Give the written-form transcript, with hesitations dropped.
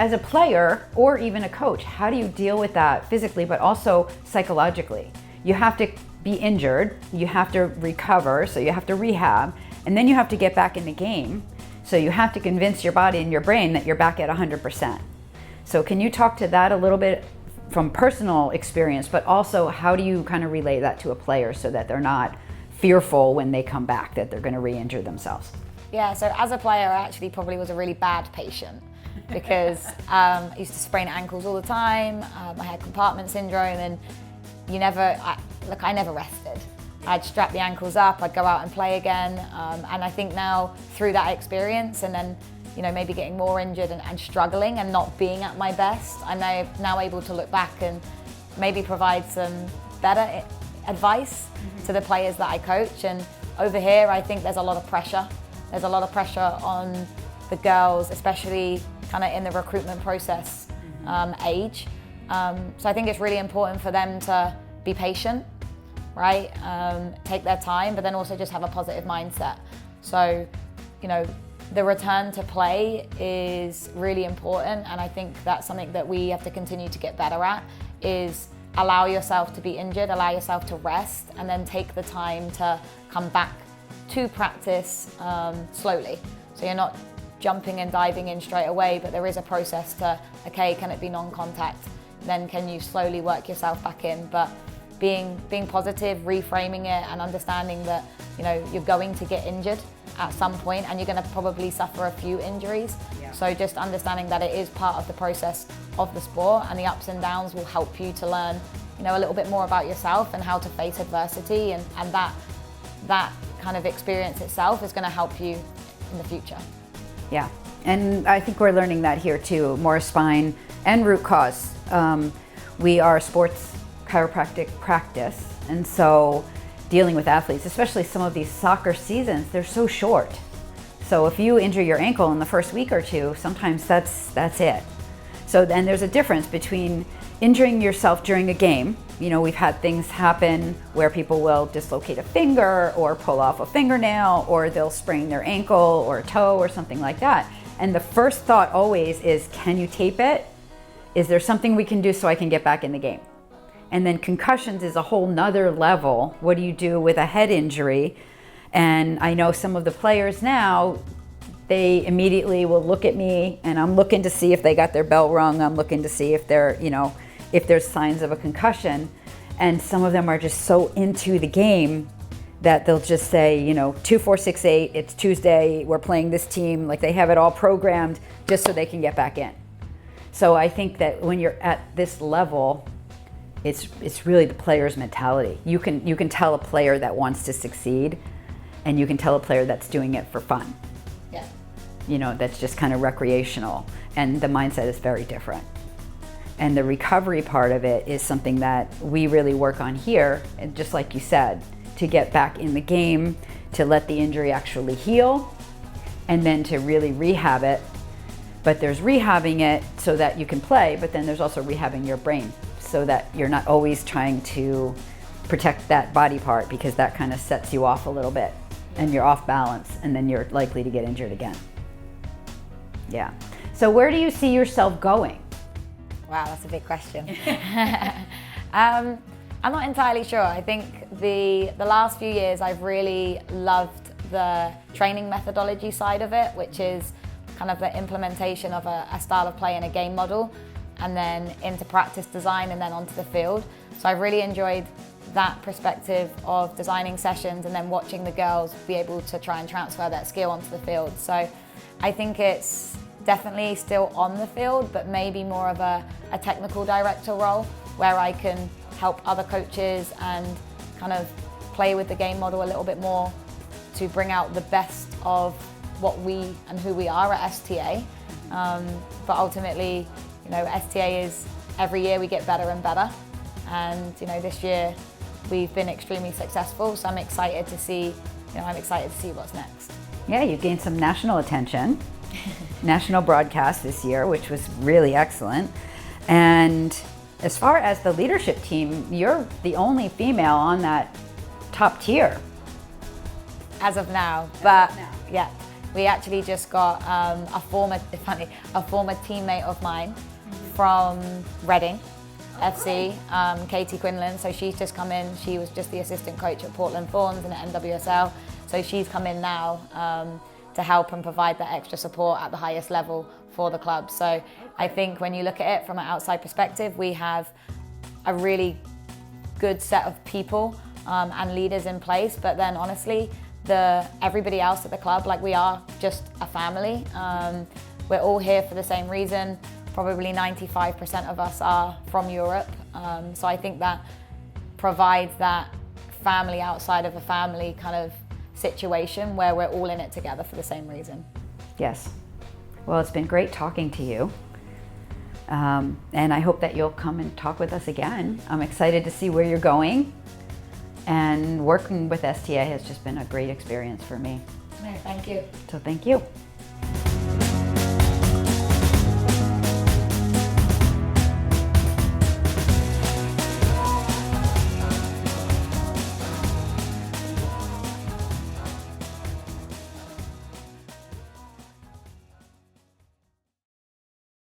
as a player or even a coach, how do you deal with that physically, but also psychologically? You have to be injured, you have to recover, so you have to rehab, and then you have to get back in the game. So you have to convince your body and your brain that you're back at 100%. So can you talk to that a little bit from personal experience, but also how do you kind of relay that to a player so that they're not fearful when they come back that they're going to re-injure themselves? Yeah, so as a player, I actually probably was a really bad patient because I used to sprain ankles all the time. I had compartment syndrome, and I never rested. I'd strap the ankles up, I'd go out and play again. And I think now through that experience and then, maybe getting more injured and struggling and not being at my best, I'm now able to look back and maybe provide some better advice to the players that I coach. And over here, I think there's a lot of pressure. There's a lot of pressure on the girls, especially kind of in the recruitment process age. So I think it's really important for them to be patient, right? Take their time, but then also just have a positive mindset. So, the return to play is really important, and I think that's something that we have to continue to get better at, is allow yourself to be injured, allow yourself to rest, and then take the time to come back to practice slowly. So you're not jumping and diving in straight away, but there is a process to, okay, can it be non-contact? Then can you slowly work yourself back in? But being positive, reframing it, and understanding that you're going to get injured at some point, and you're going to probably suffer a few injuries. Yeah. So just understanding that it is part of the process of the sport, and the ups and downs will help you to learn a little bit more about yourself and how to face adversity, and that kind of experience itself is going to help you in the future. Yeah, and I think we're learning that here too, Morris Spine and Root Cause. We are a sports chiropractic practice, and so dealing with athletes, especially some of these soccer seasons, they're so short. So if you injure your ankle in the first week or two, sometimes that's it. So then there's a difference between injuring yourself during a game. We've had things happen where people will dislocate a finger or pull off a fingernail, or they'll sprain their ankle or a toe or something like that. And the first thought always is, can you tape it? Is there something we can do so I can get back in the game? And then concussions is a whole nother level. What do you do with a head injury? And I know some of the players now, they immediately will look at me, and I'm looking to see if they got their bell rung. I'm looking to see if they're, if there's signs of a concussion. And some of them are just so into the game that they'll just say, 2468, it's Tuesday, we're playing this team. Like they have it all programmed just so they can get back in. So I think that when you're at this level, it's really the player's mentality. You can tell a player that wants to succeed, and you can tell a player that's doing it for fun. Yeah. That's just kind of recreational, and the mindset is very different. And the recovery part of it is something that we really work on here, and just like you said, to get back in the game, to let the injury actually heal, and then to really rehab it. But there's rehabbing it so that you can play, but then there's also rehabbing your brain so that you're not always trying to protect that body part, because that kind of sets you off a little bit and you're off balance, and then you're likely to get injured again. Yeah. So where do you see yourself going? Wow, that's a big question. I'm not entirely sure. I think the last few years I've really loved the training methodology side of it, which is kind of the implementation of a style of play and a game model, and then into practice design and then onto the field. So I've really enjoyed that perspective of designing sessions and then watching the girls be able to try and transfer that skill onto the field. So I think it's definitely still on the field, but maybe more of a technical director role where I can help other coaches and kind of play with the game model a little bit more to bring out the best of what we and who we are at STA. But ultimately, STA is every year we get better and better. And this year we've been extremely successful. So I'm excited to see what's next. Yeah, you gained some national attention, national broadcast this year, which was really excellent. And as far as the leadership team, you're the only female on that top tier. As of now, but yeah, We actually just got a former teammate of mine from Reading FC, Katie Quinlan. So she's just come in. She was just the assistant coach at Portland Thorns and at NWSL. So she's come in now to help and provide that extra support at the highest level for the club. So I think when you look at it from an outside perspective, we have a really good set of people and leaders in place. But then honestly, everybody else at the club, like, we are just a family. We're all here for the same reason. Probably 95% of us are from Europe. So I think that provides that family outside of a family kind of situation where we're all in it together for the same reason. Yes. Well, it's been great talking to you. And I hope that you'll come and talk with us again. I'm excited to see where you're going. And working with STA has just been a great experience for me. No, thank you. So thank you.